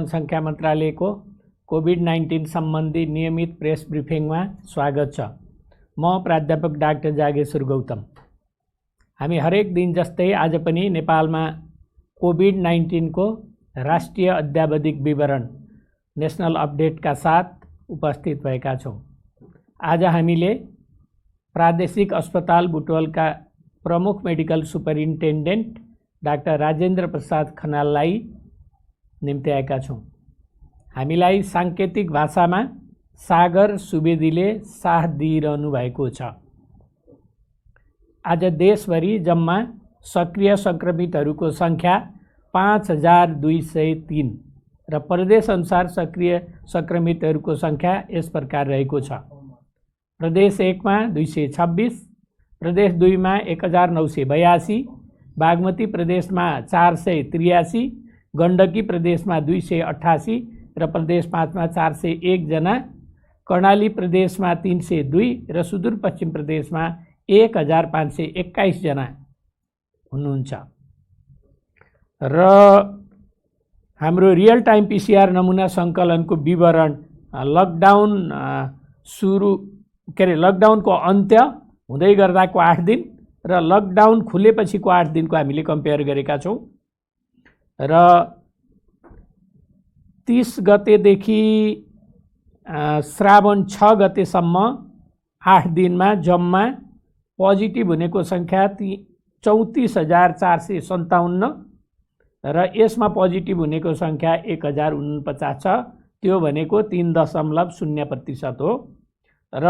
जनसङ्ख्या मन्त्रालयको कोभिड-19 सम्बन्धी नियमित प्रेस ब्रिफिङमा स्वागत छ। म प्राध्यापक डाक्टर जागेश्वर गौतम। हामी हरेक दिन जस्तै आज पनि नेपालमा कोभिड-19 को राष्ट्रिय अद्यावधिक विवरण नेशनल अपडेटका साथ उपस्थित भएका छौँ। आज हामीले प्रादेशिक अस्पताल बुटवलका प्रमुख medical superintendent doctor Rajendra Prasad खनाललाई निम्ति आएका छौँ। हामीलाई साङ्केतिक भाषामा सागर सुवेदीले साथ दिइरहनु भएको छ। आज देशभरि जम्मा सक्रिय सङ्क्रमितहरूको सङ्ख्या 5203 र प्रदेशअनुसार सक्रिय सङ्क्रमितहरूको सङ्ख्या यस प्रकार रहेको छ। प्रदेश 1 मा 226, प्रदेश 2 मा 1982, बागमती प्रदेशमा 483, गण्डकी प्रदेशमा 288 र प्रदेश 5 मा 401 जना, कर्णाली प्रदेशमा 302 र सुदूरपश्चिम प्रदेशमा 1521 जना हुनुहुन्छ। र हाम्रो रियल टाइम पीसीआर नमुना सङ्कलनको विवरण लकडाउनको अन्त्य हुँदै गर्दाको 8 दिन र लकडाउन खुलेपछिको 8 दिनको हामीले कम्पेयर गरेका छौँ। र 30 गतेदेखि श्रावण 6 गतेसम्म 8 दिनमा जम्मा पोजिटिभ हुनेको सङ्ख्या 34,457 र यसमा पोजिटिभ हुनेको सङ्ख्या 1049 छ। त्यो भनेको 3.0% हो। र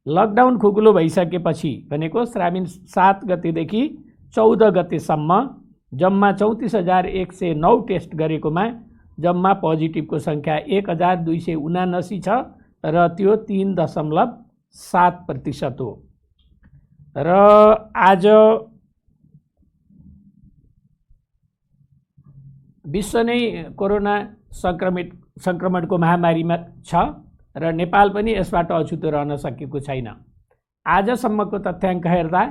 लकडाउन खुकुलो भइसकेपछि भनेको श्रावण 7 गतेदेखि 14 गतेसम्म जम्मा 34,109 टेस्ट गरेकोमा जम्मा पोजिटिभको सङ्ख्या 1279 छ र त्यो 3.7% हो। र आज विश्व नै कोरोना सङ्क्रमणको महामारीमा छ र नेपाल पनि यसबाट अछुतो रहन सकेको छैन। आजसम्मको तथ्याङ्क हेर्दा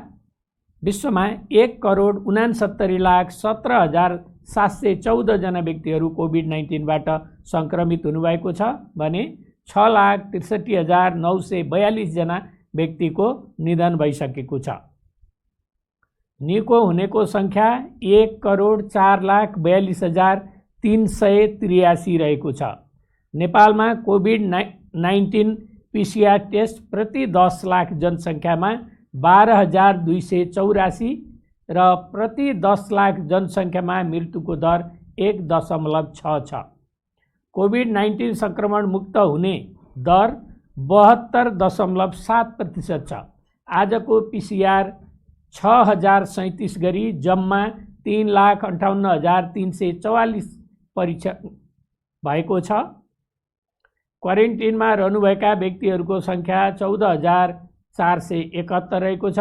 विश्वमा 1,69,17,714 जना व्यक्तिहरू कोभिड-19बाट सङ्क्रमित हुनुभएको छ भने 6,63,942 जना व्यक्तिको निधन भइसकेको छ। निको हुनेको सङ्ख्या 1,04,42,383 रहेको छ। नेपालमा कोभिड-19 पीसीआर टेस्ट प्रति 10 लाख जनसङ्ख्यामा 12,284 र प्रति 10 लाख जनसङ्ख्यामा मृत्युको दर 1.6 छ। कोभिड-19 सङ्क्रमण मुक्त हुने दर 72.7% छ। आजको पीसीआर 6,037 गरी जम्मा 3,58,344 परीक्षण भएको छ। क्वारेन्टिनमा रहनुभएका व्यक्तिहरूको सङ्ख्या 14,471 रहेको छ।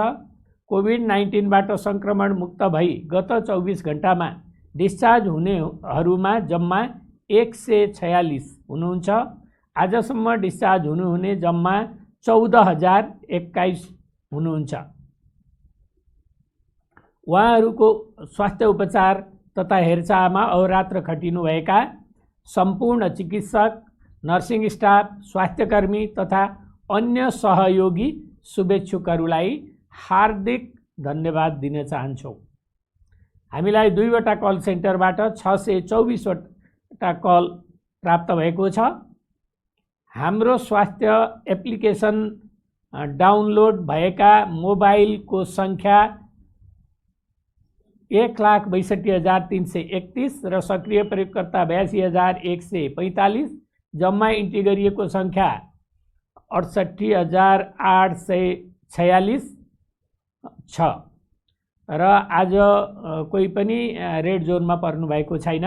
कोभिड-19बाट सङ्क्रमण मुक्त भई गत 24 घण्टामा डिस्चार्ज हुनेहरूमा जम्मा 146 हुनुहुन्छ। आजसम्म डिस्चार्ज हुनुहुने जम्मा 14,021 हुनुहुन्छ। उहाँहरूको स्वास्थ्य उपचार तथा हेरचाहमा अहोरात्र खटिनुभएका सम्पूर्ण चिकित्सक, नर्सिङ स्टाफ, स्वास्थ्यकर्मी तथा अन्य सहयोगी शुभेच्छुकहरूलाई हार्दिक धन्यवाद दिन चाहन्छौँ। हामीलाई 2वटा कल सेन्टरबाट 624वटा कल प्राप्त भएको छ। हाम्रो स्वास्थ्य एप्लिकेसन डाउनलोड भएका मोबाइलको सङ्ख्या 1,62,331 र सक्रिय प्रयोगकर्ता 82,145। जम्मा इन्ट्री गरिएको सङ्ख्या 68,846 छ। र आज कोही पनि रेड जोनमा पर्नु भएको छैन।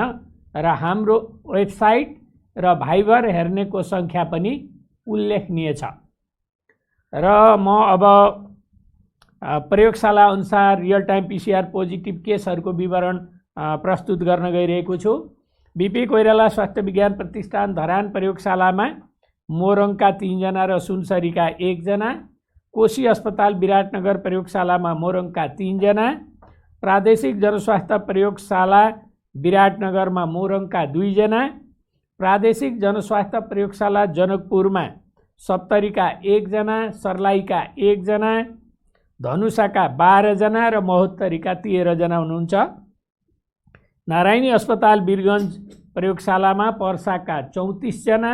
र हाम्रो वेबसाइट र भाइबर हेर्नेको सङ्ख्या पनि उल्लेखनीय छ। र म अब प्रयोगशाला अनुसार रियल टाइम पीसीआर पोजिटिभ केसहरूको विवरण प्रस्तुत गर्न गइरहेको छु। बीपी कोइराला स्वास्थ्य विज्ञान प्रतिष्ठान धरान प्रयोगशालामा मोरङका 3 जना र सुनसरीका 1 जना, कोशी अस्पताल विराटनगर प्रयोगशालामा मोरङका 3 जना, प्रादेशिक जनस्वास्थ्य प्रयोगशाला विराटनगरमा मोरङका 2 जना, प्रादेशिक जनस्वास्थ्य प्रयोगशाला जनकपुरमा 70 का 1 जना, सर्लाहीका 1 जना, धनुषाका 12 जना र महोत्तरीका 13 जना हुनुहुन्छ। नारायणी अस्पताल वीरगञ्ज प्रयोगशालामा पर्साका 34 जना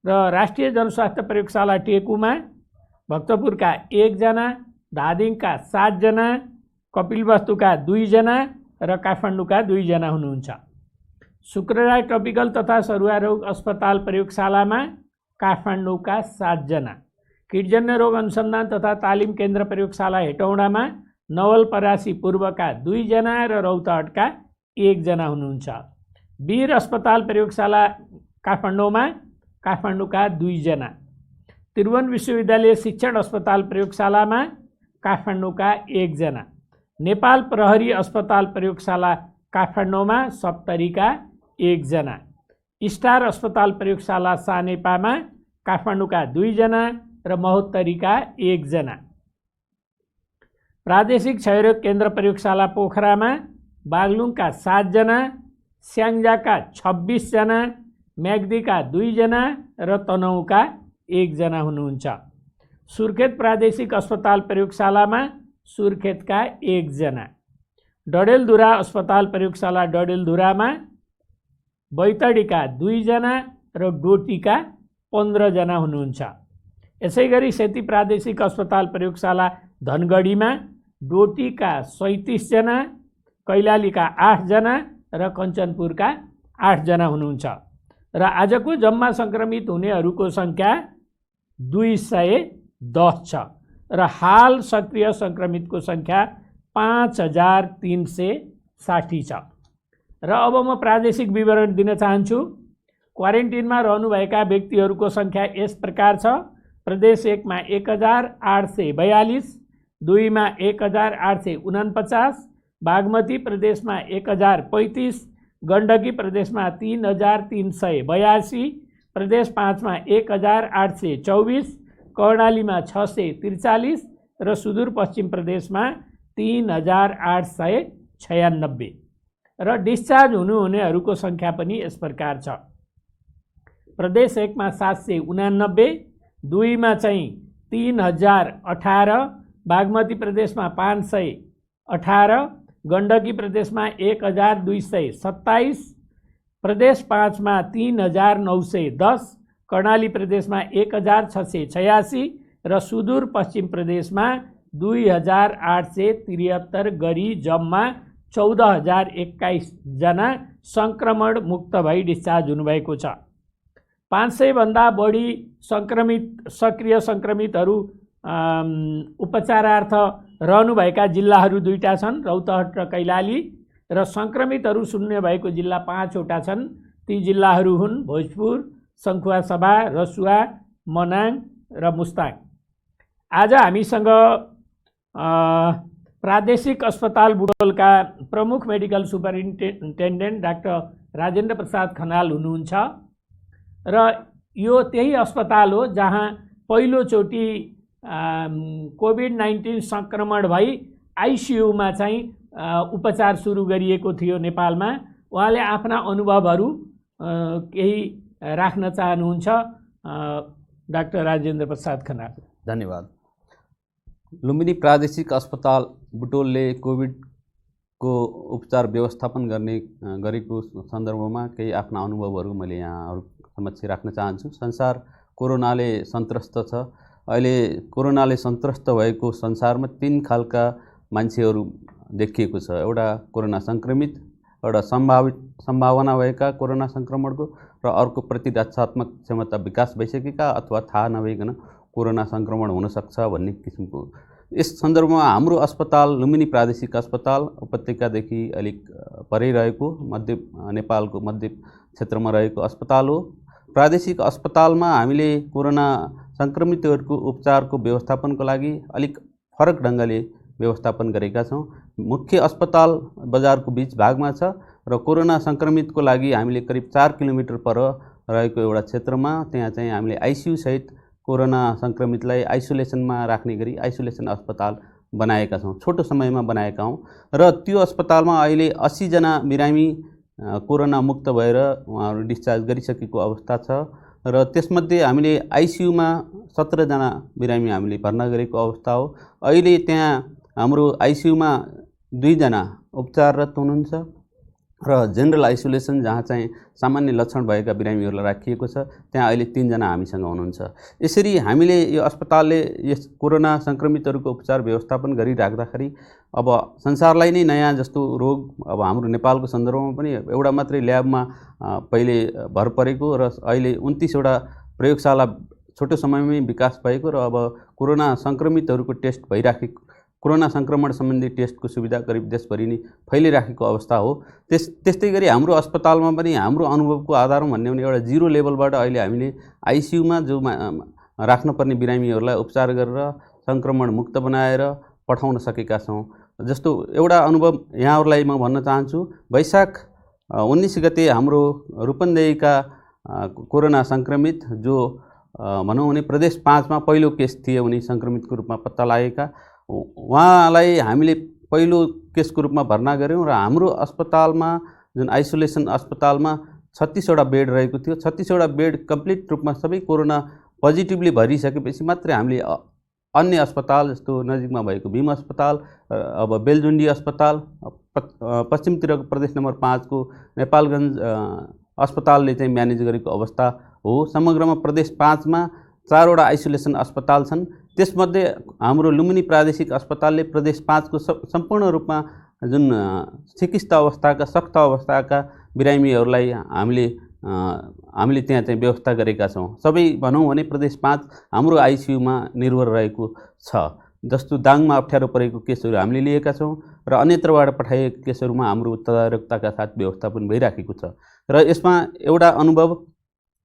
र राष्ट्रिय जनस्वास्थ्य प्रयोगशाला टेकुमा भक्तपुरका 1 जना, धादिङका 7 जना, कपिलवस्तुका 2 जना र काठमाडौँका 2 जना हुनुहुन्छ। शुक्रराय ट्रपिकल तथा सरुवा रोग अस्पताल प्रयोगशालामा काठमाडौँका 7 जना, कीटजन्य रोग अनुसन्धान तथा तालिम केन्द्र प्रयोगशाला हेटौडामा नवलपरासी पूर्वका 2 जना र रौतहटका 1 जना हुनुहुन्छ। वीर अस्पताल प्रयोगशाला काठमाडौँमा काठमाडौँका 2 जना, त्रिभुवन विश्वविद्यालय शिक्षण अस्पताल प्रयोगशालामा काठमाडौँका 1 जना, नेपाल प्रहरी अस्पताल प्रयोगशाला काठमाडौँमा 70 का 1 जना, स्टार अस्पताल प्रयोगशाला सानेपामा काठमाडौँका 2 जना र महोत्तरीका 1 जना, प्रादेशिक क्षयरोग केन्द्र प्रयोगशाला पोखरामा बागलुङका 7 जना, स्याङ्जाका 26 जना, म्याग्दीका 2 जना र तनहुँका 1 जना हुनुहुन्छ। सुर्खेत प्रादेशिक अस्पताल प्रयोगशालामा सुर्खेतका 1 जना, डडेलधुरा अस्पताल प्रयोगशाला डडेलधुरामा बैतडीका 2 जना र डोटीका 15 जना हुनुहुन्छ। यसैगरी सेती प्रादेशिक अस्पताल प्रयोगशाला धनगढीमा डोटीका 37 जना, कैलालीका 8 जना र कञ्चनपुरका 8 जना हुनुहुन्छ। र आजको जम्मा सङ्क्रमित हुनेहरूको सङ्ख्या 210 छ र हाल सक्रिय सङ्क्रमितको सङ्ख्या 5360 छ। र अब म प्रादेशिक विवरण दिन चाहन्छु। क्वारेन्टिनमा रहनुभएका व्यक्तिहरूको सङ्ख्या यस प्रकार छ। प्रदेश 1 मा 1842, 2 मा 1849, बागमती प्रदेशमा 1035, गण्डकी प्रदेशमा 3382, प्रदेश 5 मा 1824, कर्णालीमा 643 र सुदूरपश्चिम प्रदेशमा 3896 र डिस्चार्ज हुनुहुनेहरूको सङ्ख्या पनि यस प्रकार छ। प्रदेश 1 मा 789, 2 मा चाहिँ 3018, बागमती प्रदेशमा 518, गण्डकी प्रदेशमा 1227, प्रदेश 5 मा 3910, कर्णाली प्रदेशमा 1686 र सुदूरपश्चिम प्रदेशमा 2873 गरी जम्मा 14021 जना सङ्क्रमण मुक्त भई डिस्चार्ज हुनुभएको छ। 500 भन्दा बढी सक्रिय सङ्क्रमितहरू उपचारार्थ रहनुभएका जिल्लाहरू 2टा छन्, रौतहट र कैलाली, र सङ्क्रमितहरू शून्य भएको जिल्ला 5वटा छन्। ती जिल्लाहरू हुन् भोजपुर, सङ्खुवासभा, रसुवा, मनाङ र मुस्ताङ। आज हामीसँग प्रादेशिक अस्पताल बुटोलका प्रमुख medical superintendent doctor Rajendra Prasad Khanal हुनुहुन्छ र यो त्यही अस्पताल हो जहाँ पहिलोचोटि कोभिड-19 सङ्क्रमण भई आइसियुमा चाहिँ उपचार सुरु गरिएको थियो नेपालमा। उहाँले आफ्ना अनुभवहरू केही राख्न चाहनुहुन्छ। डाक्टर राजेन्द्र प्रसाद खनाल। धन्यवाद। लुम्बिनी प्रादेशिक अस्पताल बुटोलले कोभिडको उपचार व्यवस्थापन गरेको सन्दर्भमा केही आफ्ना अनुभवहरू मैले यहाँहरू समक्ष राख्न चाहन्छु। संसार कोरोनाले सन्त्रस्त छ। अहिले कोरोनाले सन्त्रस्त भएको संसारमा 3 खालका मान्छेहरू देखिएको छ। एउटा कोरोना सङ्क्रमित, एउटा सम्भावना भएका कोरोना सङ्क्रमणको, र अर्को प्रतिरक्षात्मक क्षमता विकास भइसकेका अथवा थाहा नभइकन कोरोना सङ्क्रमण हुनसक्छ भन्ने किसिमको। यस सन्दर्भमा हाम्रो अस्पताल लुम्बिनी प्रादेशिक अस्पताल उपत्यकादेखि अलिक परै रहेको नेपालको मध्य क्षेत्रमा रहेको अस्पताल हो। प्रादेशिक अस्पतालमा हामीले कोरोना सङ्क्रमितहरूको उपचारको व्यवस्थापनको लागि अलिक फरक ढङ्गले व्यवस्थापन गरेका छौँ। मुख्य अस्पताल बजारको बिच भागमा छ र कोरोना सङ्क्रमितको लागि हामीले करिब 4 किलोमिटर पर रहेको एउटा क्षेत्रमा त्यहाँ चाहिँ हामीले आइसियु सहित कोरोना सङ्क्रमितलाई आइसोलेसनमा राख्ने गरी आइसोलेसन अस्पताल बनाएका छौँ। छोटो समयमा बनाएका हौँ र त्यो अस्पतालमा अहिले 80 जना बिरामी कोरोना मुक्त भएर उहाँहरू डिस्चार्ज गरिसकेको अवस्था छ र त्यसमध्ये हामीले आइसियुमा 17 जना बिरामी हामीले भर्ना गरेको अवस्था हो। अहिले त्यहाँ हाम्रो आइसियुमा 2 जना उपचाररत हुनुहुन्छ र जेनरल आइसोलेसन जहाँ चाहिँ सामान्य लक्षण भएका बिरामीहरूलाई राखिएको छ त्यहाँ अहिले 3 जना हामीसँग हुनुहुन्छ। यसरी हामीले यो अस्पतालले यस कोरोना सङ्क्रमितहरूको उपचार व्यवस्थापन गरिराख्दाखेरि अब संसारलाई नै नयाँ जस्तो रोग अब हाम्रो नेपालको सन्दर्भमा पनि एउटा मात्रै ल्याबमा पहिले भर परेको र अहिले 29 वटा प्रयोगशाला छोटो समयमै विकास भएको र अब कोरोना सङ्क्रमितहरूको टेस्ट भइराखेको कोरोना सङ्क्रमण सम्बन्धी टेस्टको सुविधा करिब देशभरि नै फैलिराखेको अवस्था हो। त्यस्तै गरी हाम्रो अस्पतालमा पनि हाम्रो अनुभवको आधारमा भन्ने भने एउटा 0 लेभलबाट अहिले हामीले आइसियुमा जो राख्नुपर्ने बिरामीहरूलाई उपचार गरेर सङ्क्रमण मुक्त बनाएर पठाउन सकेका छौँ। जस्तो एउटा अनुभव यहाँहरूलाई म भन्न चाहन्छु, वैशाख 19 गते हाम्रो रूपन्देहीका कोरोना सङ्क्रमित जो भनौँ भने प्रदेश 5 मा पहिलो केस थिए उनी सङ्क्रमितको रूपमा पत्ता लागेका, उहाँलाई हामीले पहिलो केसको रूपमा भर्ना गऱ्यौँ र हाम्रो अस्पतालमा जुन आइसोलेसन अस्पतालमा 36 वटा बेड रहेको थियो। 36 वटा बेड कम्प्लिट रूपमा सबै कोरोना पोजिटिभली भरिसकेपछि मात्रै हामीले अन्य अस्पताल जस्तो नजिकमा भएको भीम अस्पताल, अब बेलजुन्डी अस्पताल, पश्चिमतिरको प्रदेश नम्बर 5 को नेपालगञ्ज अस्पतालले चाहिँ म्यानेज गरेको अवस्था हो। समग्रमा प्रदेश 5 मा 4 वटा आइसोलेसन अस्पताल छन्। त्यसमध्ये हाम्रो लुम्बिनी प्रादेशिक अस्पतालले प्रदेश 5 को सम्पूर्ण रूपमा जुन चिकित्सा अवस्थाका सक्त अवस्थाका बिरामीहरूलाई हामीले त्यहाँ चाहिँ व्यवस्था गरेका छौँ। सबै भनौँ भने प्रदेश 5 हाम्रो आइसियुमा निर्भर रहेको छ। जस्तो दाङमा अप्ठ्यारो परेको केसहरू हामीले लिएका छौँ र अन्यत्रबाट पठाइएका केसहरूमा हाम्रो तदारकताका साथ व्यवस्थापन भइराखेको छ। र यसमा एउटा अनुभव,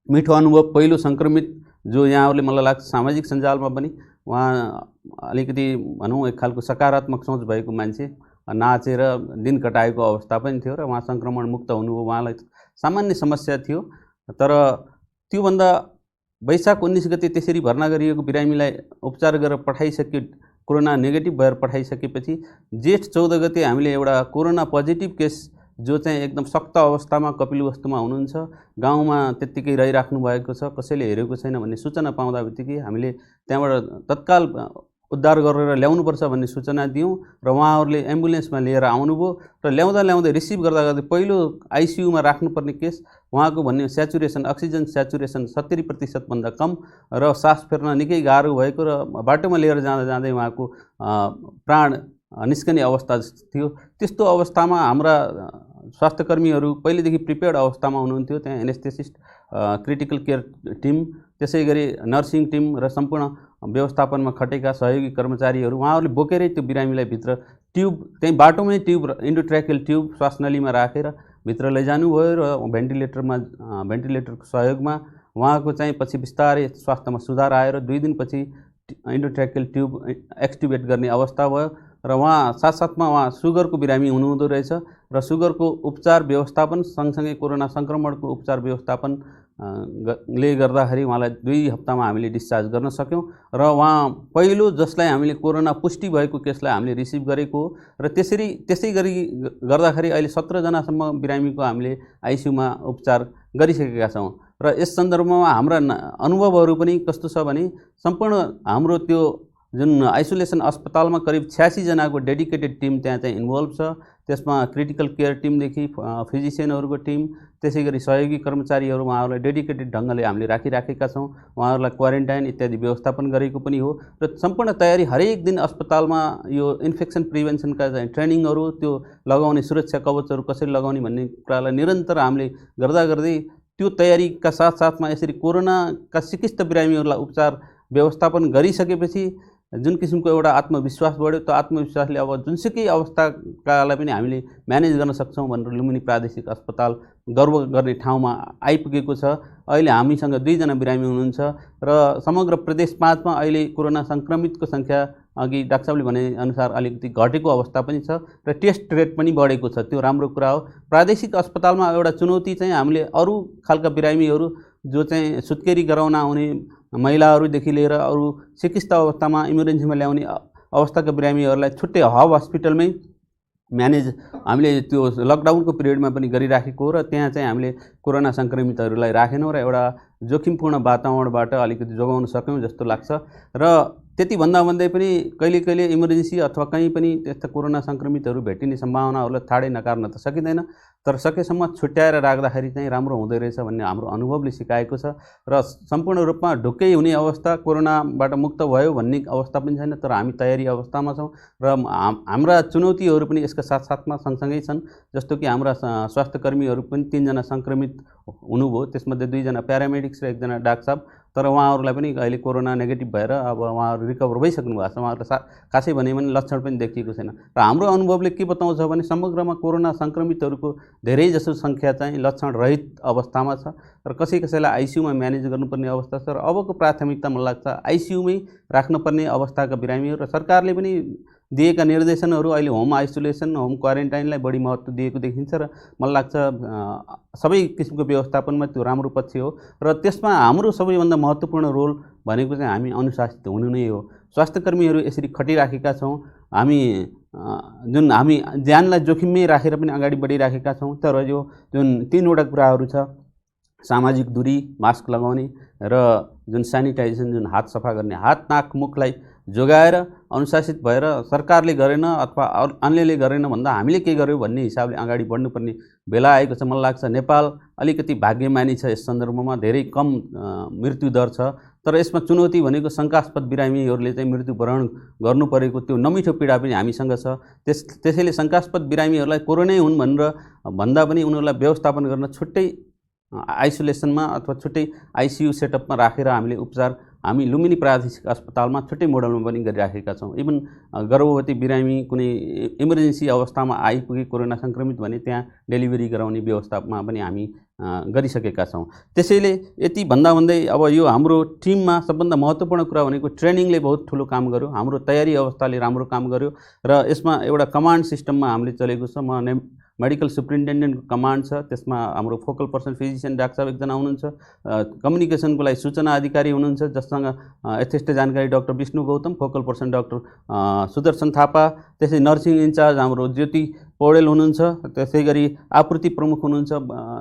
मिठो अनुभव, पहिलो सङ्क्रमित जो यहाँहरूले मलाई लाग्छ सामाजिक सञ्जालमा पनि उहाँ अलिकति भनौँ एक खालको सकारात्मक सोच भएको मान्छे, नाचेर दिन कटाएको अवस्था पनि थियो र उहाँ सङ्क्रमण मुक्त हुनुभयो। उहाँलाई सामान्य समस्या थियो, तर त्योभन्दा वैशाख 19 गते त्यसरी भर्ना गरिएको बिरामीलाई उपचार गरेर पठाइसके, कोरोना नेगेटिभ भएर पठाइसकेपछि जेठ 14 गते हामीले एउटा कोरोना पोजिटिभ केस जो चाहिँ एकदम सक्त अवस्थामा कपिलवस्तुमा हुनुहुन्छ, गाउँमा त्यत्तिकै रहिराख्नु भएको छ, कसैले हेरेको छैन भन्ने सूचना पाउँदा बित्तिकै हामीले त्यहाँबाट तत्काल उद्धार गरेर ल्याउनुपर्छ भन्ने सूचना दियौँ र उहाँहरूले एम्बुलेन्समा लिएर आउनुभयो र ल्याउँदै रिसिभ गर्दा पहिलो आइसियुमा राख्नुपर्ने केस उहाँको भन्ने स्याचुरेसन, अक्सिजन स्याचुरेसन 70% भन्दा कम र सास फेर्न निकै गाह्रो भएको र बाटोमा लिएर जाँदै उहाँको प्राण निस्कने अवस्था थियो। त्यस्तो अवस्थामा हाम्रा स्वास्थ्यकर्मीहरू पहिलेदेखि प्रिपेयर्ड अवस्थामा हुनुहुन्थ्यो। त्यहाँ एनेस्थेसिस्ट, क्रिटिकल केयर टिम, त्यसै गरी नर्सिङ टिम र सम्पूर्ण व्यवस्थापनमा खटेका सहयोगी कर्मचारीहरू उहाँहरूले बोकेरै त्यो बिरामीलाई भित्र ट्युब, त्यहीँ बाटोमै ट्युब, इन्डोट्र्याकियल ट्युब श्वासनलीमा राखेर भित्र लैजानुभयो र भेन्टिलेटरको सहयोगमा उहाँको चाहिँ पछि बिस्तारै स्वास्थ्यमा सुधार आएर 2 दिनपछि इन्डोट्र्याकियल ट्युब एक्सट्युबेट गर्ने अवस्था भयो र उहाँ साथसाथमा उहाँ सुगरको बिरामी हुनुहुँदो रहेछ र सुगरको उपचार व्यवस्थापन सँगसँगै कोरोना सङ्क्रमणको उपचार व्यवस्थापन ले गर्दाखेरि उहाँलाई 2 हप्तामा हामीले डिस्चार्ज गर्न सक्यौँ र उहाँ पहिलो जसलाई हामीले कोरोना पुष्टि भएको केसलाई हामीले रिसिभ गरेको हो र त्यसै गरी गर्दाखेरि अहिले 17 जनासम्म बिरामीको हामीले आइसियुमा उपचार गरिसकेका छौँ। र यस सन्दर्भमा हाम्रा अनुभवहरू पनि कस्तो छ भने सम्पूर्ण हाम्रो त्यो जुन आइसोलेसन अस्पतालमा करिब 86 जनाको डेडिकेटेड टिम त्यहाँ चाहिँ इन्भल्भ छ। त्यसमा क्रिटिकल केयर टिमदेखि फिजिसियनहरूको टिम, त्यसै गरी सहयोगी कर्मचारीहरू उहाँहरूलाई डेडिकेटेड ढङ्गले हामीले राखिराखेका छौँ। उहाँहरूलाई क्वारेन्टाइन इत्यादि व्यवस्थापन गरेको पनि हो र सम्पूर्ण तयारी हरेक दिन अस्पतालमा यो इन्फेक्सन प्रिभेन्सनका चाहिँ ट्रेनिङहरू, त्यो लगाउने सुरक्षा कवचहरू कसरी लगाउने भन्ने कुरालाई निरन्तर हामीले गर्दै त्यो तयारीका साथसाथमा यसरी कोरोनाका सिकिस्त बिरामीहरूलाई उपचार व्यवस्थापन गरिसकेपछि जुन किसिमको एउटा आत्मविश्वास बढ्यो, त्यो आत्मविश्वासले अब जुनसुकै अवस्थाकालाई पनि हामीले म्यानेज गर्न सक्छौँ भनेर लुम्बिनी प्रादेशिक अस्पताल गर्व गर्ने ठाउँमा आइपुगेको छ। अहिले हामीसँग 2 जना बिरामी हुनुहुन्छ र समग्र प्रदेश 5 मा अहिले कोरोना सङ्क्रमितको सङ्ख्या अघि डाक्टर साहबले भने अनुसार अलिकति घटेको अवस्था पनि छ र टेस्ट रेट पनि बढेको छ। त्यो राम्रो कुरा हो। प्रादेशिक अस्पतालमा एउटा चुनौती चाहिँ हामीले अरू खालका बिरामीहरू जो चाहिँ सुत्केरी गराउन आउने महिलाहरूदेखि लिएर अरू चिकित्सा अवस्थामा इमर्जेन्सीमा ल्याउने अवस्थाका बिरामीहरूलाई छुट्टै हब हस्पिटलमै म्यानेज हामीले त्यो लकडाउनको पिरियडमा पनि गरिराखेको हो र त्यहाँ चाहिँ हामीले कोरोना सङ्क्रमितहरूलाई राखेनौँ र एउटा जोखिमपूर्ण वातावरणबाट अलिकति जोगाउन सक्यौँ जस्तो लाग्छ। र त्यति भन्दा भन्दै पनि कहिले कहिले इमर्जेन्सी अथवा कहीँ पनि त्यस्ता कोरोना सङ्क्रमितहरू भेटिने सम्भावनाहरूलाई ठाडै नकार्न त सकिँदैन, तर सकेसम्म छुट्याएर राख्दाखेरि चाहिँ राम्रो हुँदै रहेछ भन्ने हाम्रो अनुभवले सिकाएको छ। र सम्पूर्ण रूपमा ढुक्कै हुने अवस्था, कोरोनाबाट मुक्त भयो भन्ने अवस्था पनि छैन, तर हामी तयारी अवस्थामा छौँ र हाम्रा चुनौतीहरू पनि यसका साथसाथमा सँगसँगै छन्। जस्तो कि हाम्रा स्वास्थ्यकर्मीहरू पनि 3 जना सङ्क्रमित हुनुभयो, त्यसमध्ये 2 जना प्यारामेडिक्स र 1 जना डाक्टर साहब, तर उहाँहरूलाई पनि अहिले कोरोना नेगेटिभ भएर अब उहाँहरू रिकभर भइसक्नु भएको छ। उहाँहरूलाई खासै भने पनि लक्षण पनि देखिएको छैन। र हाम्रो अनुभवले के बताउँछ भने समग्रमा कोरोना सङ्क्रमितहरूको धेरैजसो सङ्ख्या चाहिँ लक्षण रहित अवस्थामा छ र कसैलाई आइसियुमा म्यानेज गर्नुपर्ने अवस्था छ। र अबको प्राथमिकता मलाई लाग्छ आइसियुमै राख्नुपर्ने अवस्थाका बिरामीहरू, र सरकारले पनि दिएका निर्देशनहरू अहिले होम आइसोलेसन, होम क्वारेन्टाइनलाई बढी महत्त्व दिएको देखिन्छ र मलाई लाग्छ सबै किसिमको व्यवस्थापनमा त्यो राम्रो पक्ष हो। र त्यसमा हाम्रो सबैभन्दा महत्त्वपूर्ण रोल भनेको चाहिँ हामी अनुशासित हुनु नै हो। स्वास्थ्यकर्मीहरू यसरी खटिराखेका छौँ, हामी हामी ज्यानलाई जोखिममै राखेर पनि अगाडि बढिराखेका छौँ, तर यो जुन 3वटा कुराहरू छ, सामाजिक दूरी, मास्क लगाउने र जुन सेनिटाइजेसन, जुन हात सफा गर्ने, हात नाक मुखलाई जोगाएर अनुशासित भएर सरकारले गरेन अथवा अन्यले गरेन भन्दा हामीले के गर्यौँ भन्ने हिसाबले अगाडि बढ्नुपर्ने बेला आएको छ। मलाई लाग्छ नेपाल अलिकति भाग्यमानी छ यस सन्दर्भमा, धेरै कम मृत्युदर छ, तर यसमा चुनौती भनेको शङ्कास्पद बिरामीहरूले चाहिँ मृत्युवरण गर्नु परेको त्यो नमिठो पीडा पनि हामीसँग छ। त्यसैले शङ्कास्पद बिरामीहरूलाई कोरोनै हुन् भनेर भन्दा पनि उनीहरूलाई व्यवस्थापन गर्न छुट्टै आइसोलेसनमा अथवा छुट्टै आइसियु सेटअपमा राखेर हामीले उपचार हामी लुम्बिनी प्रादेशिक अस्पतालमा छुट्टै मोडलमा पनि गरिराखेका छौँ। इभन गर्भवती बिरामी कुनै इमर्जेन्सी अवस्थामा आइपुगे कोरोना सङ्क्रमित भने त्यहाँ डेलिभरी गराउने व्यवस्थामा पनि हामी गरिसकेका छौँ। त्यसैले यति भन्दा भन्दै अब यो हाम्रो टिममा सबभन्दा महत्त्वपूर्ण कुरा भनेको ट्रेनिङले बहुत ठुलो काम गर्यो, हाम्रो तयारी अवस्थाले राम्रो काम गर्यो र यसमा एउटा कमान्ड सिस्टममा हामीले चलेको छ। म मेडिकल सुप्रिन्टेन्डेन्टको कमान्ड छ, त्यसमा हाम्रो फोकल पर्सन फिजिसियन डाक्टर साहब 1 जना हुनुहुन्छ, कम्युनिकेसनको लागि सूचना अधिकारी हुनुहुन्छ जससँग यथेष्ट जानकारी doctor Vishnu Gautam, focal person doctor Sudarshan Thapa, त्यसै नर्सिङ इन्चार्ज हाम्रो ज्योति पौडेल हुनुहुन्छ, त्यसै गरी आपूर्ति प्रमुख हुनुहुन्छ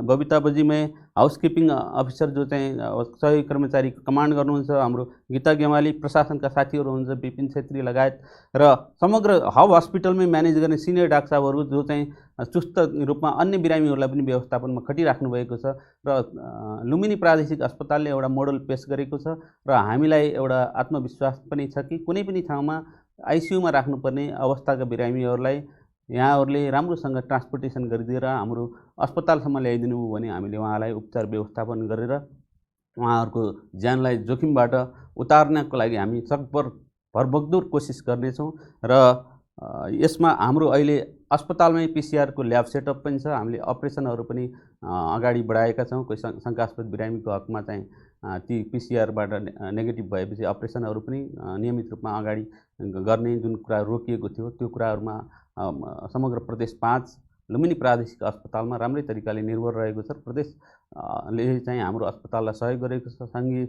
बबिता बजिमे, हाउसकिपिङ अफिसर जो चाहिँ सहयोगी कर्मचारी कमान्ड गर्नुहुन्छ हाम्रो गीता गेमाली, प्रशासनका साथीहरू हुनुहुन्छ विपिन छेत्री लगायत, र समग्र हब हस्पिटलमै म्यानेज गर्ने सिनियर डाक्टर साहबहरू जो चाहिँ चुस्त रूपमा अन्य बिरामीहरूलाई पनि व्यवस्थापनमा खटिराख्नु भएको छ। र लुम्बिनी प्रादेशिक अस्पतालले एउटा मोडल पेश गरेको छ र हामीलाई एउटा आत्मविश्वास पनि छ कि कुनै पनि ठाउँमा आइसियुमा राख्नुपर्ने अवस्थाका बिरामीहरूलाई यहाँहरूले राम्रोसँग ट्रान्सपोर्टेसन गरिदिएर हाम्रो अस्पतालसम्म ल्याइदिनु भयो भने हामीले उहाँलाई उपचार व्यवस्थापन गरेर उहाँहरूको ज्यानलाई जोखिमबाट उतार्नको लागि हामी सकभर भरबगदुर कोसिस गर्नेछौँ। र यसमा हाम्रो अहिले अस्पतालमै पिसिआरको ल्याब सेटअप पनि छ, हामीले अपरेसनहरू पनि अगाडि बढाएका छौँ। कोही शङ्कास्पद बिरामीको हकमा चाहिँ ती पिसिआरबाट नेगेटिभ भएपछि अपरेसनहरू पनि नियमित रूपमा अगाडि गर्ने जुन कुरा रोकिएको थियो त्यो कुराहरूमा समग्र प्रदेश 5 लुम्बिनी प्रादेशिक अस्पतालमा राम्रै तरिकाले निर्भर रहेको छ। प्रदेशले चाहिँ हाम्रो अस्पताललाई सहयोग गरेको छ, सङ्घीय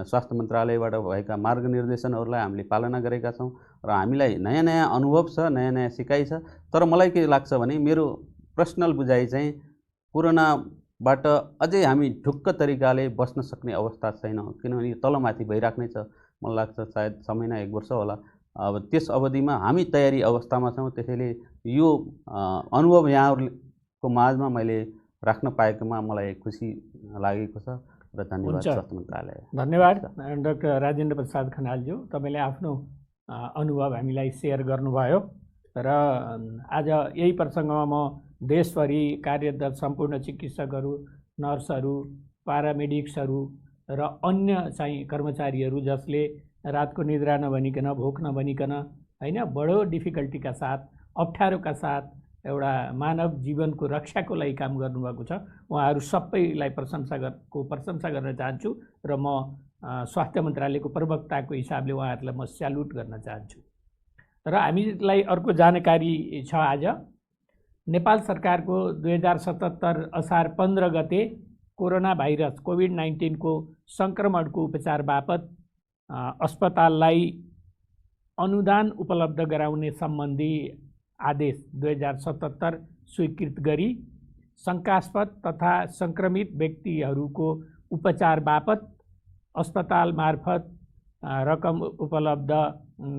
स्वास्थ्य मन्त्रालयबाट भएका मार्गनिर्देशनहरूलाई हामीले पालना गरेका छौँ र हामीलाई नयाँ नयाँ अनुभव छ, नयाँ नयाँ सिकाइ छ। तर मलाई के लाग्छ भने मेरो पर्सनल बुझाइ चाहिँ कोरोनाबाट अझै हामी ढुक्क तरिकाले बस्न सक्ने अवस्था छैन, किनभने तलमाथि भइराख्नै छ। मलाई लाग्छ सायद 6 महिना 1 वर्ष होला, अब त्यस अवधिमा हामी तयारी अवस्थामा छौँ। त्यसैले यो अनुभव यहाँहरूको माझमा मैले राख्न पाएकोमा मलाई खुसी लागेको छ र धन्यवाद स्वास्थ्य मन्त्रालय। धन्यवाद डाक्टर राजेन्द्र प्रसाद खनालज्यू, तपाईँले आफ्नो अनुभव हामीलाई सेयर गर्नुभयो र आज यही प्रसङ्गमा म देशभरि कार्यरत सम्पूर्ण चिकित्सकहरू, नर्सहरू, प्यारामेडिक्सहरू र अन्य चाहिँ कर्मचारीहरू जसले रातको निद्रा नभनिकन, भोक नभनिकन हैन बडो डिफिकल्टीका साथ, अप्ठ्यारोका साथ एउटा मानव जीवनको रक्षाको लागि काम गर्नुभएको छ, उहाँहरू सबैलाई प्रशंसा गर्न चाहन्छु र म स्वास्थ्य मन्त्रालयको प्रवक्ताको हिसाबले उहाँहरूलाई म स्यालुट गर्न चाहन्छु। र हामीलाई अर्को जानकारी छ, आज नेपाल सरकारको 2077 असार 15 गते कोरोना भाइरस कोभिड-19 को सङ्क्रमणको उपचार बापत अस्पताललाई अनुदान उपलब्ध गराउने सम्बन्धी आदेश 2077 स्वीकृत गरी शङ्कास्पद तथा सङ्क्रमित व्यक्तिहरूको उपचार बापत अस्पताल मार्फत रकम उपलब्ध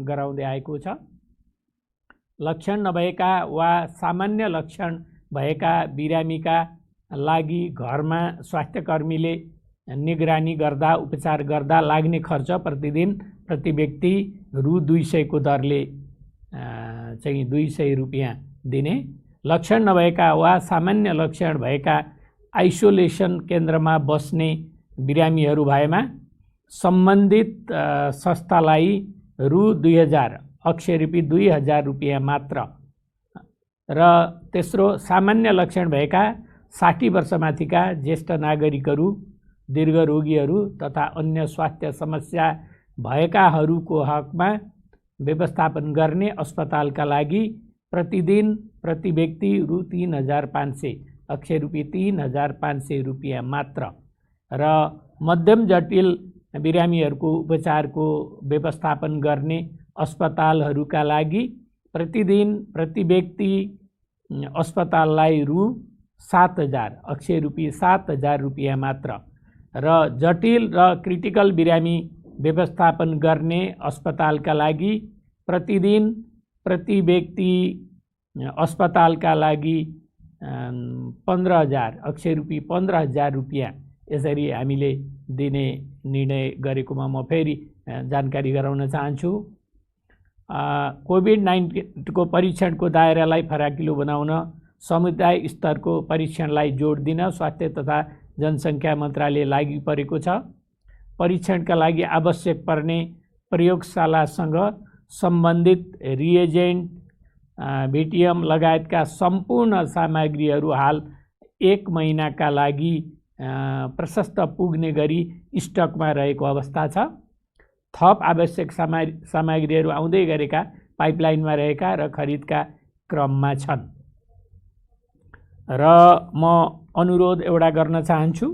गराउँदै आएको छ। लक्षण नभएका वा सामान्य लक्षण भएका बिरामीका लागि घरमा स्वास्थ्यकर्मीले निगरानी गर्दा उपचार गर्दा लाग्ने खर्च प्रतिदिन प्रति व्यक्ति रु 200 को दरले चाहिँ 200 रुपियाँ दिने। लक्षण नभएका वा सामान्य लक्षण भएका आइसोलेसन केन्द्रमा बस्ने बिरामीहरू भएमा सम्बन्धित संस्थालाई रु 2000 अक्षय रूपी 2000 रुपियाँ मात्र। र तेस्रो, सामान्य लक्षण भएका 60 वर्षमाथिका ज्येष्ठ नागरिकहरू, दीर्घरोगीहरू तथा अन्य स्वास्थ्य समस्या भएकाहरूको हकमा व्यवस्थापन गर्ने अस्पतालका लागि प्रतिदिन प्रति व्यक्ति रु 3500 अक्षय रूपी 3500 रुपियाँ मात्र। र मध्यम जटिल बिरामीहरूको उपचारको व्यवस्थापन गर्ने अस्पतालहरूका लागि प्रतिदिन प्रति व्यक्ति अस्पताललाई रु 7000 अक्षय रूपी 7000 रुपियाँ मात्र। र जटिल र क्रिटिकल बिरामी व्यवस्थापन गर्ने अस्पतालका लागि प्रतिदिन प्रति व्यक्ति अस्पतालका लागि 15000 अक्षय रूपी 15000 रुपियाँ यसरी हामीले दिने निर्णय गरेकोमा म फेरि जानकारी गराउन चाहन्छु। कोभिड-19 को परीक्षणको दायरालाई फराकिलो बनाउन समुदाय स्तरको परीक्षणलाई जोड दिन स्वास्थ्य तथा जनसङ्ख्या मन्त्रालय लागि परेको छ। परीक्षणका लागि आवश्यक पर्ने प्रयोगशालासँग सम्बन्धित रिएजेन्ट, भिटिएम लगायतका सम्पूर्ण सामग्रीहरू हाल 1 महिनाका लागि प्रशस्त पुग्ने गरी स्टकमा रहेको अवस्था छ। थप आवश्यक सामग्रीहरू आउँदै गरेका, पाइपलाइनमा रहेका र खरिदका क्रममा छन्। र म अनुरोध एउटा गर्न चाहन्छु,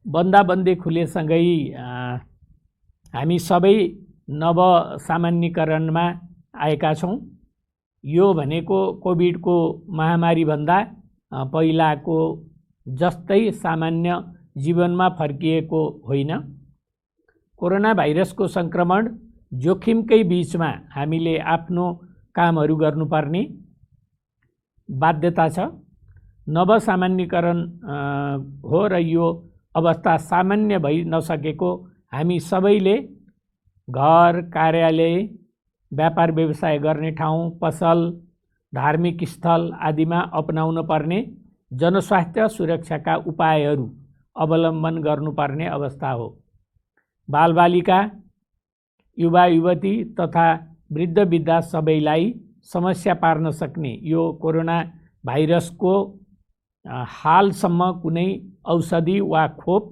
बन्दाबन्दी खुलेसँगै हामी सबै नव सामान्यकरणमा आएका छौँ। यो भनेको कोभिडको महामारीभन्दा पहिलाको जस्तै सामान्य जीवनमा फर्किएको होइन। कोरोना भाइरसको सङ्क्रमण जोखिमकै बिचमा हामीले आफ्नो कामहरू गर्नुपर्ने बाध्यता छ। नव सामान्यकरण हो र यो अवस्था सामान्य भइ नसकेको हामी सबैले घर, कार्यालय, व्यापार व्यवसाय गर्ने ठाउँ, पसल, धार्मिक स्थल आदिमा अपनाउन पर्ने जनस्वास्थ्य सुरक्षाका उपायहरू अवलम्बन गर्नुपर्ने अवस्था हो। बालबालिका, युवा युवती तथा वृद्ध वृद्धा सबैलाई समस्या पार्न सक्ने यो कोरोना भाइरसको हालसम्म कुनै औषधि वा खोप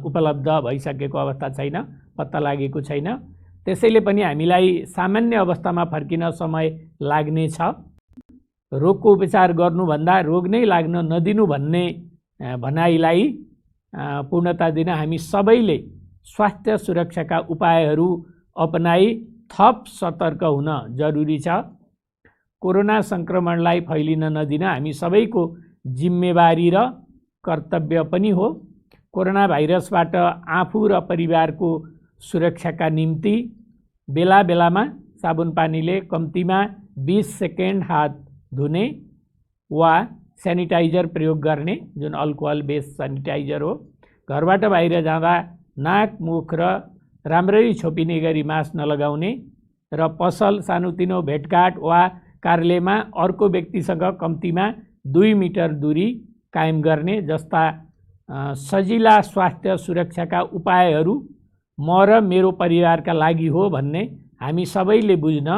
उपलब्ध भइसकेको अवस्था छैन, पत्ता लागेको छैन। त्यसैले पनि हामीलाई सामान्य अवस्थामा फर्किन समय लाग्नेछ। रोगको उपचार गर्नुभन्दा रोग नै लाग्न नदिनु भन्ने भनाइलाई पूर्णता दिन हामी सबैले स्वास्थ्य सुरक्षाका उपायहरू अपनाई थप सतर्क हुन जरुरी छ। कोरोना सङ्क्रमणलाई फैलिन नदिन हामी सबैको जिम्मेवारी र कर्तव्य पनि हो। कोरोना भाइरसबाट आफू र परिवारको सुरक्षाका निम्ति बेला बेलामा साबुन पानीले कम्तीमा 20 सेकेन्ड हात धुने वा सेनिटाइजर प्रयोग गर्ने, जुन अल्कोहल बेस सेनिटाइजर हो। घरबाट बाहिर जाँदा नाक, मुख र राम्ररी छोपिने गरी मास्क नलगाउने र पसल, सानोतिनो भेटघाट वा कार्यालयमा अर्को व्यक्तिसँग कम्तीमा 2 मिटर दूरी कायम गर्ने जस्ता सजिला स्वास्थ्य सुरक्षाका उपायहरू म र मेरो परिवारका लागि हो भन्ने हामी सबैले बुझ्न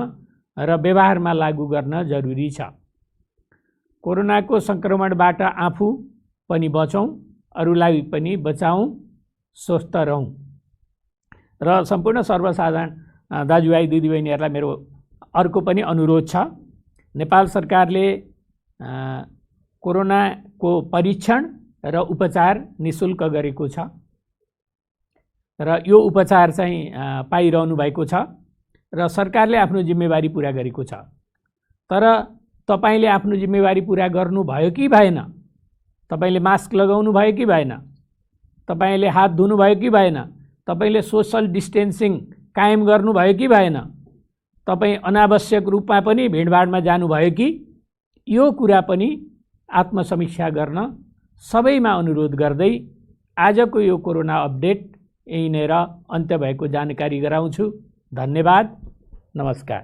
र व्यवहारमा लागू गर्न जरुरी छ। कोरोनाको सङ्क्रमणबाट आफू पनि बचौँ, अरूलाई पनि बचाउँ, स्वस्थ रहौँ। र सम्पूर्ण सर्वसाधारण दाजुभाइ दिदीबहिनीहरूलाई मेरो अर्को पनि अनुरोध छ। नेपाल सरकारले कोरोनाको परीक्षण र उपचार निशुल्क गरेको छ र यो उपचार चाहिँ पाइरहनु भएको छ। र सरकारले आफ्नो जिम्मेवारी पुरा गरेको छ। तर तपाईले आफ्नो जिम्मेवारी पुरा गर्नुभयो कि भएन? तपाईले मास्क लगाउनु भयो कि भएन? तपाईले हात धुनु भयो कि भएन? तपाईले सोशल डिस्टेन्सिङ कायम गर्नुभयो कि भएन? तपाई अनावश्यक रूपमा पनि भिडभाडमा जानुभयो कि? यो कुरा पनि आत्मसमीक्षा गर्न सबैमा अनुरोध गर्दै आजको यो कोरोना अपडेट यहीँनेर अन्त्य भएको जानकारी गराउँछु। धन्यवाद, नमस्कार।